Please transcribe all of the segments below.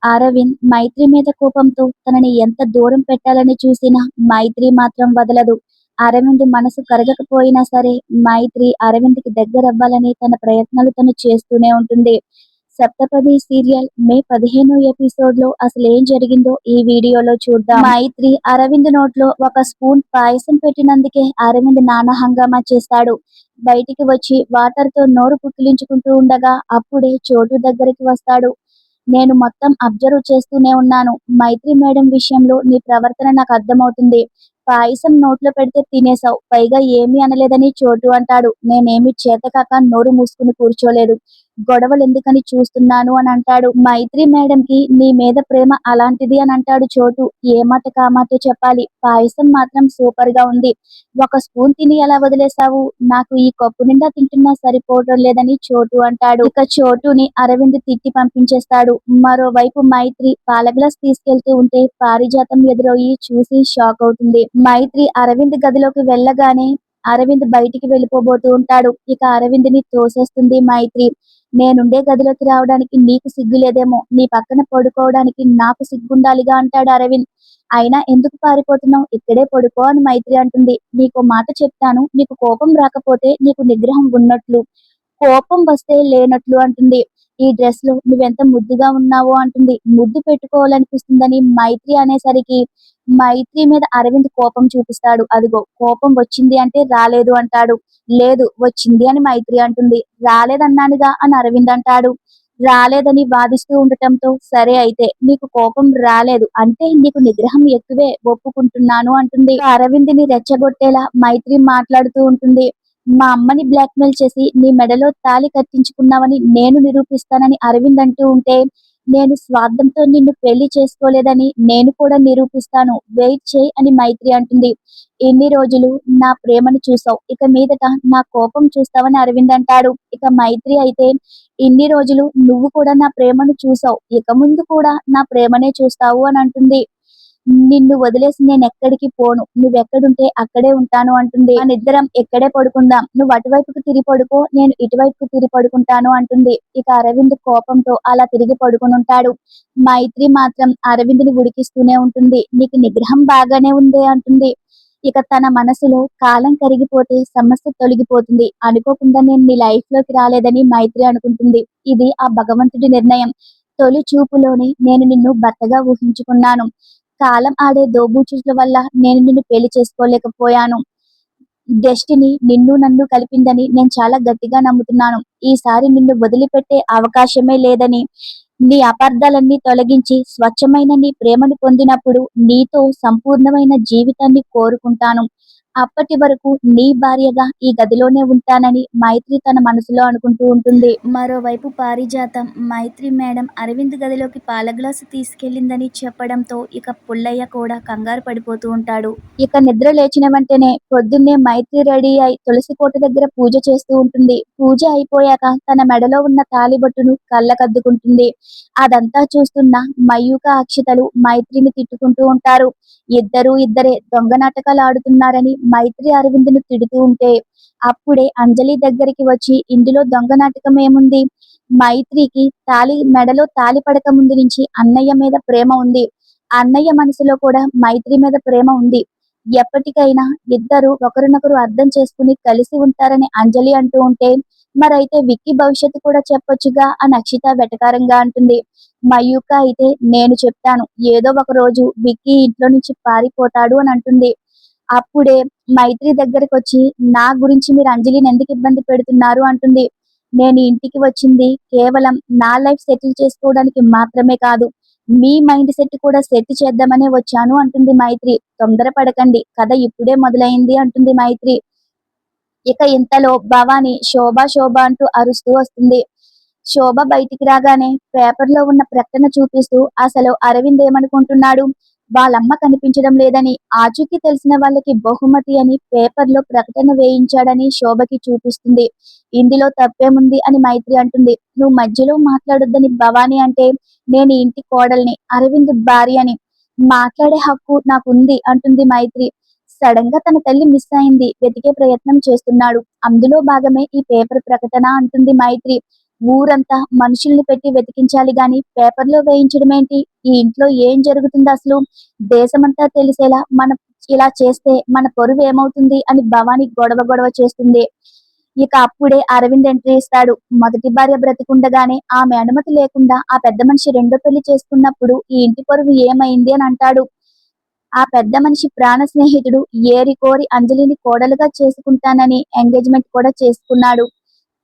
అరవింద్ మైత్రి మీద కోపంతో తనని ఎంత దూరం పెట్టాలని చూసినా మైత్రి మాత్రం వదలదు. అరవింద్ మనసు కరగకపోయినా సరే మైత్రి అరవింద్‌కి దగ్గరవ్వాలని తన ప్రయత్నాలు తను చేస్తూనే ఉంటుంది. 'సప్తపది' సీరియల్ మే 15 ఎపిసోడ్‌లో అసలేం జరిగిందో ఈ వీడియోలో చూద్దాం. మైత్రి అరవింద్ నోట్లో ఒక స్పూన్ పాయసం పెట్టినందుకే అరవింద్ నానా హంగామా చేస్తాడు. బయటికి వచ్చి వాటర్‌తో నోరు పుక్కిలించుకుంటూ ఉండగా అప్పుడే చోటు దగ్గరికి వస్తాడు. నేను మొత్తం అబ్జర్వ్ చేస్తూనే ఉన్నాను. మైత్రి మేడం విషయంలో నీ ప్రవర్తన నాకు అర్థమవుతుంది. పాయసం నోట్లో పెడితే తినేసావు. పైగా ఏమీ అనలేదని చోటు అంటాడు. నేనేమీ చేతకాక నోరు మూసుకుని కూర్చోలేదు. గొడవలెందుకని చూస్తున్నాను అని అంటాడు. మైత్రి మేడంకి నీ మీద ప్రేమ అలాంటిది అని అంటాడు చోటు. ఏ మాట కామాటే చెప్పాలి. పాయసం మాత్రం సూపర్‌గా ఉంది. ఒక స్పూన్ తిని ఎలా వదిలేసావు? నాకు ఈ కప్పు నిండా తింటున్నా సరిపోవడం లేదని చోటు అంటాడు. ఇక చోటుని అరవింద్ తిట్టి పంపించేస్తాడు. మరోవైపు మైత్రి పాల గ్లాస్ తీసుకెళ్తూ ఉంటే పారిజాతం ఎదురయ్యి చూసి షాక్ అవుతుంది. మైత్రి అరవింద్ గదిలోకి వెళ్ళగానే అరవింద్ బయటికి వెళ్ళిపోబోతూ ఉంటాడు. ఇక అరవింద్‌ని తోసేస్తుంది మైత్రి. నేనుండే గదిలోకి రావడానికి నీకు సిగ్గు లేదేమో, నీ పక్కన పడుకోవడానికి నాకు సిగ్గుండాలిగా అంటాడు అరవింద్. అయినా ఎందుకు పారిపోతున్నావు? ఇక్కడే పడుకో అని మైత్రి అంటుంది. నీకో మాట చెప్తాను, నీకు కోపం రాకపోతే నీకు నిగ్రహం ఉన్నట్లు, కోపం వస్తే లేనట్లు అంటుంది. ఈ డ్రెస్‌లో నువ్వెంత ముద్దుగా ఉన్నావో అంటుంది. ముద్దు పెట్టుకోవాలనిపిస్తుందని మైత్రి అనేసరికి మైత్రి మీద అరవింద్ కోపం చూపిస్తాడు. అదిగో కోపం వచ్చింది అంటే రాలేదు అంటాడు. లేదు వచ్చింది అని మైత్రి అంటుంది. రాలేదన్నానుగా అని అరవింద్ అంటాడు. రాలేదని వాదిస్తూ ఉండటంతో సరే అయితే నీకు కోపం రాలేదు అంటే నీకు నిగ్రహం ఎక్కువే ఒప్పుకుంటున్నాను అంటుంది. అరవింద్‌ని రెచ్చగొట్టేలా మైత్రి మాట్లాడుతూ ఉంటుంది. మా అమ్మని బ్లాక్‌మెయిల్ చేసి నీ మెడలో తాళి కట్టించుకున్నావని నేను నిరూపిస్తానని అరవింద్ అంటూ ఉంటే, నేను స్వార్థంతో నిన్ను పెళ్లి చేసుకోలేదని నేను కూడా నిరూపిస్తాను. వెయిట్ చెయ్ అని మైత్రి అంటుంది. ఇన్ని రోజులు నా ప్రేమను చూసావు. ఇక మీదట నా కోపం చూస్తావని అరవింద్ అంటాడు. ఇక మైత్రి అయితే ఇన్ని రోజులు నువ్వు కూడా నా ప్రేమను చూసావు. ఇక ముందు కూడా నా ప్రేమనే చూస్తావు అని అంటుంది. నిన్ను వదిలేసి నేనెక్కడికి పోను. నువ్వెక్కడుంటే అక్కడే ఉంటాను అంటుంది. మనిద్దరం ఇక్కడే పడుకుందాం. నువ్వు అటువైపుకి తిరిగి పడుకో. నేను ఇటువైపుకి తిరిగి పడుకుంటాను అంటుంది. ఇక అరవింద్ కోపంతో అలా తిరిగి పడుకొనుంటాడు. మైత్రి మాత్రం అరవింద్‌ని ఉడికిస్తూనే ఉంటుంది. నీకు నిగ్రహం బాగానే ఉందే అంటుంది. ఇక తన మనసులో కాలం కరిగిపోతే సమస్య తొలగిపోతుంది. అనుకోకుండా నేను నీ లైఫ్‌లోకి రాలేదని మైత్రి అనుకుంటుంది. ఇది ఆ భగవంతుడి నిర్ణయం. తొలి చూపులోనే నేను నిన్ను భర్తగా ఊహించుకున్నాను. కాలం ఆడే దోబూచుల వల్ల నేను నిన్ను పెళ్లి చేసుకోలేకపోయాను. డెస్టినీ నిన్ను నన్ను కలిపిందని నేను చాలా గట్టిగా నమ్ముతున్నాను. ఈసారి నిన్ను వదిలిపెట్టే అవకాశమే లేదని, నీ అపార్థాలన్నీ తొలగించి స్వచ్ఛమైన నీ ప్రేమను పొందినప్పుడు నీతో సంపూర్ణమైన జీవితాన్ని కోరుకుంటాను. అప్పటి వరకు నీ భార్యగా ఈ గదిలోనే ఉంటానని మైత్రి తన మనసులో అనుకుంటూ ఉంటుంది. మరోవైపు పారిజాతం మైత్రి మేడం అరవింద్ గదిలోకి పాల గ్లాసు తీసుకెళ్లిందని చెప్పడంతో ఇక పుల్లయ్య కూడా కంగారు పడిపోతూ ఉంటాడు. ఇక నిద్ర లేచిన వెంటనే పొద్దున్నే మైత్రి రెడీ అయి తులసి కోట దగ్గర పూజ చేస్తూ ఉంటుంది. పూజ అయిపోయాక తన మెడలో ఉన్న తాళిబొట్టును కళ్ళకద్దుకుంటుంది. అదంతా చూస్తున్న మయూక, అక్షితలు మైత్రిని తిట్టుకుంటూ ఉంటారు. ఇద్దరూ ఇద్దరే దొంగ నాటకాలు ఆడుతున్నారని మైత్రి అరవింద్‌ను తిడుతూ ఉంటే, అప్పుడే అంజలి దగ్గరికి వచ్చి ఇందులో దొంగ నాటకం ఏముంది? మైత్రికి మెడలో తాళి పడక ముందు నుంచి అన్నయ్య మీద ప్రేమ ఉంది. అన్నయ్య మనసులో కూడా మైత్రి మీద ప్రేమ ఉంది. ఎప్పటికైనా ఇద్దరు ఒకరినొకరు అర్థం చేసుకుని కలిసి ఉంటారని అంజలి అంటూ ఉంటే, మరైతే విక్కీ భవిష్యత్తు కూడా చెప్పొచ్చుగా అని అక్షిత వెటకారంగా అంటుంది. మయూక అయితే నేను చెప్తాను. ఏదో ఒక రోజు విక్కీ ఇంట్లో నుంచి పారిపోతాడు అని అంటుంది. అప్పుడే మైత్రి దగ్గరకొచ్చి నా గురించి మీరు అంజలిని ఎందుకు ఇబ్బంది పెడుతున్నారు అంటుంది. నేను ఈ ఇంటికి వచ్చింది కేవలం నా లైఫ్ సెటిల్ చేసుకోవడానికి మాత్రమే కాదు. మీ మైండ్ సెట్ కూడా సెట్ చేద్దామనే వచ్చాను అంటుంది మైత్రి. తొందరపడకండి. కథ ఇప్పుడే మొదలైంది అంటుంది మైత్రి. ఇక ఇంతలో భవాని శోభ శోభ అంటూ అరుస్తూ వస్తుంది. శోభ బయటికి రాగానే పేపర్‌లో ఉన్న ప్రకటన చూపిస్తూ అసలు అరవింద్ ఏమనుకుంటున్నాడు? వాళ్ళమ్మ కనిపించడం లేదని, ఆచూకీ తెలిసిన వాళ్ళకి బహుమతి అని పేపర్‌లో ప్రకటన వేయించాడని శోభకి చూపిస్తుంది. ఇందులో తప్పేముంది అని మైత్రి అంటుంది. నువ్వు మధ్యలో మాట్లాడొద్దని భవాని అంటే, నేను ఈ ఇంటి కోడల్ని, అరవింద్ భార్యని. మాట్లాడే హక్కు నాకుంది అంటుంది మైత్రి. సడెన్‌గా తన తల్లి మిస్ అయింది. వెతికే ప్రయత్నం చేస్తున్నాడు. అందులో భాగమే ఈ పేపర్ ప్రకటన అంటుంది మైత్రి. ఊరంతా మనుషుల్ని పెట్టి వెతికించాలి గాని పేపర్‌లో వేయించడమేంటి? ఈ ఇంట్లో ఏం జరుగుతుందసలు? దేశమంతా తెలిసేలా మనం ఇలా చేస్తే మన పరువేమవుతుంది అని భవాని గొడవ గొడవ చేస్తుంది. ఇక అప్పుడే అరవింద్ ఎంట్రీ ఇస్తాడు. మొదటి భార్య బ్రతికుండగానే ఆమె అనుమతి లేకుండా ఆ పెద్ద మనిషి రెండో పెళ్లి చేసుకున్నప్పుడు ఈ ఇంటి పరువు ఏమైంది అని అంటాడు. ఆ పెద్ద మనిషి ప్రాణ స్నేహితుడు ఏరి కోరి అంజలిని కోడలుగా చేసుకుంటానని ఎంగేజ్‌మెంట్ కూడా చేసుకున్నాడు.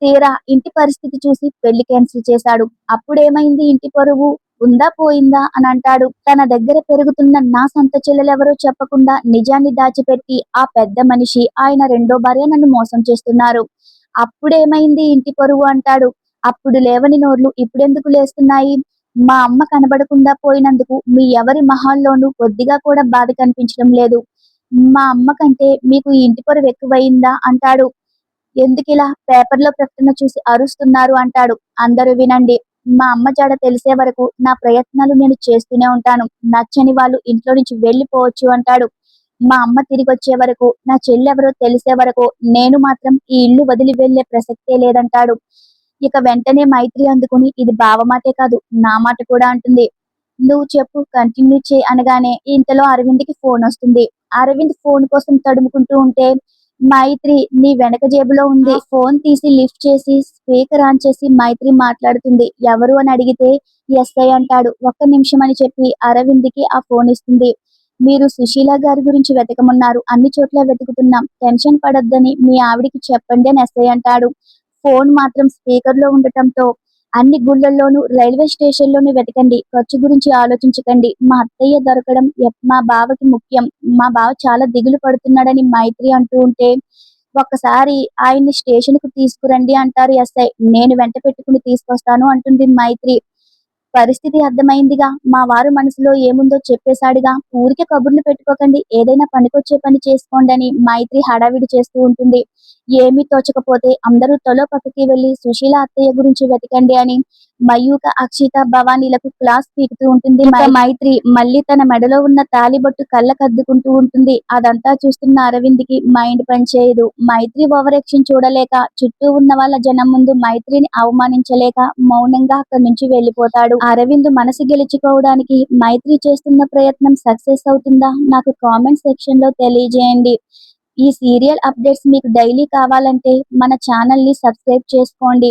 తీరా ఇంటి పరిస్థితి చూసి పెళ్లి క్యాన్సిల్ చేశాడు. అప్పుడేమైంది ఇంటి పరువు? ఉందా పోయిందా అని అంటాడు. తన దగ్గర పెరుగుతున్న నా సొంత చెల్లెలెవరో చెప్పకుండా నిజాన్ని దాచిపెట్టి ఆ పెద్ద మనిషి, ఆయన రెండో భార్య నన్ను మోసం చేస్తున్నారు. అప్పుడేమైంది ఇంటి పరువు అంటాడు. అప్పుడు లేవని నోర్లు ఇప్పుడెందుకు లేస్తున్నాయి? మా అమ్మ కనబడకుండా పోయినందుకు మీ ఎవరి మొహాల్లోనూ కొద్దిగా కూడా బాధ కనిపించడం లేదు. మా అమ్మ కంటే మీకు ఈ ఇంటి పరువు ఎక్కువయిందా అంటాడు. ఎందుకిలా పేపర్‌లో ప్రకటన చూసి అరుస్తున్నారు అంటాడు. అందరూ వినండి. మా అమ్మ జాడ తెలిసే వరకు నా ప్రయత్నాలు నేను చేస్తూనే ఉంటాను. నచ్చని వాళ్ళు ఇంట్లో నుంచి వెళ్ళిపోవచ్చు అంటాడు. మా అమ్మ తిరిగొచ్చే వరకు, నా చెల్లెవరో తెలిసే వరకు నేను మాత్రం ఈ ఇల్లు వదిలి వెళ్ళే ప్రసక్తే లేదంటాడు. ఇక వెంటనే మైత్రి అందుకుని ఇది బావ మాటే కాదు, నా మాట కూడా అంటుంది. నువ్వు చెప్పు కంటిన్యూ చెయ్ అనగానే ఇంతలో అరవింద్‌కి ఫోనొస్తుంది. అరవింద్ ఫోన్ కోసం తడుముకుంటూ ఉంటే మైత్రి నీ వెనక జేబులో ఉంది. ఫోన్ తీసి లిఫ్ట్ చేసి స్పీకర్ ఆన్ చేసి మైత్రి మాట్లాడుతుంది. ఎవరు అని అడిగితే ఎస్ఐ అంటాడు. ఒక్క నిమిషం అని చెప్పి అరవింద్‌కి ఆ ఫోన్ ఇస్తుంది. మీరు సుశీల గారి గురించి వెతకమన్నారు. అన్ని చోట్ల వెతుకుతున్నాం. టెన్షన్ పడొద్దని మీ ఆవిడకి చెప్పండి అని ఎస్ఐ అంటాడు. ఫోన్ మాత్రం స్పీకర్‌లో ఉండటంతో అన్ని గుళ్ళల్లోనూ, రైల్వే స్టేషన్‌లోనూ వెతకండి. ఖర్చు గురించి ఆలోచించకండి. మా అత్తయ్య దొరకడం మా బావకి ముఖ్యం. మా బావ చాలా దిగులు పడుతున్నాడని మైత్రి అంటూ ఉంటే, ఒక్కసారి ఆయన్ని స్టేషన్‌కు తీసుకురండి అంటారు ఎస్ఐ. నేను వెంట పెట్టుకుని తీసుకొస్తాను అంటుంది మైత్రి. పరిస్థితి అర్థమైందిగా. మా వారు మనసులో ఏముందో చెప్పేశాడుగా. ఊరికే కబుర్లు పెట్టుకోకండి. ఏదైనా పనికొచ్చే పని చేసుకోండని మైత్రి హడావిడి చేస్తూ ఉంటుంది. ఏమీ తోచకపోతే అందరూ తలో పక్కకి వెళ్లి సుశీల అత్తయ్య గురించి వెతకండి అని మయూక, అక్షిత, భవానీలకు క్లాస్ పీకుతూ ఉంటుంది. ఇక మైత్రి మళ్ళీ తన మెడలో ఉన్న తాళిబొట్టు కళ్ళకద్దుకుంటూ ఉంటుంది. అదంతా చూస్తున్న అరవింద్‌కి మైండ్ పనిచేయదు. మైత్రి ఓవర్ యాక్షన్ చూడలేక, చుట్టూ ఉన్న వాళ్ళ జనం ముందు మైత్రిని అవమానించలేక మౌనంగా అక్కడి నుంచి వెళ్ళిపోతాడు. అరవింద్ మనసు గెలుచుకోవడానికి మైత్రి చేస్తున్న ప్రయత్నం సక్సెస్ అవుతుందా? నాకు కామెంట్ సెక్షన్‌లో తెలియజేయండి. ఈ సీరియల్ అప్డేట్స్ మీకు డైలీ కావాలంటే మన ఛానల్‌ని సబ్స్క్రైబ్ చేసుకోండి.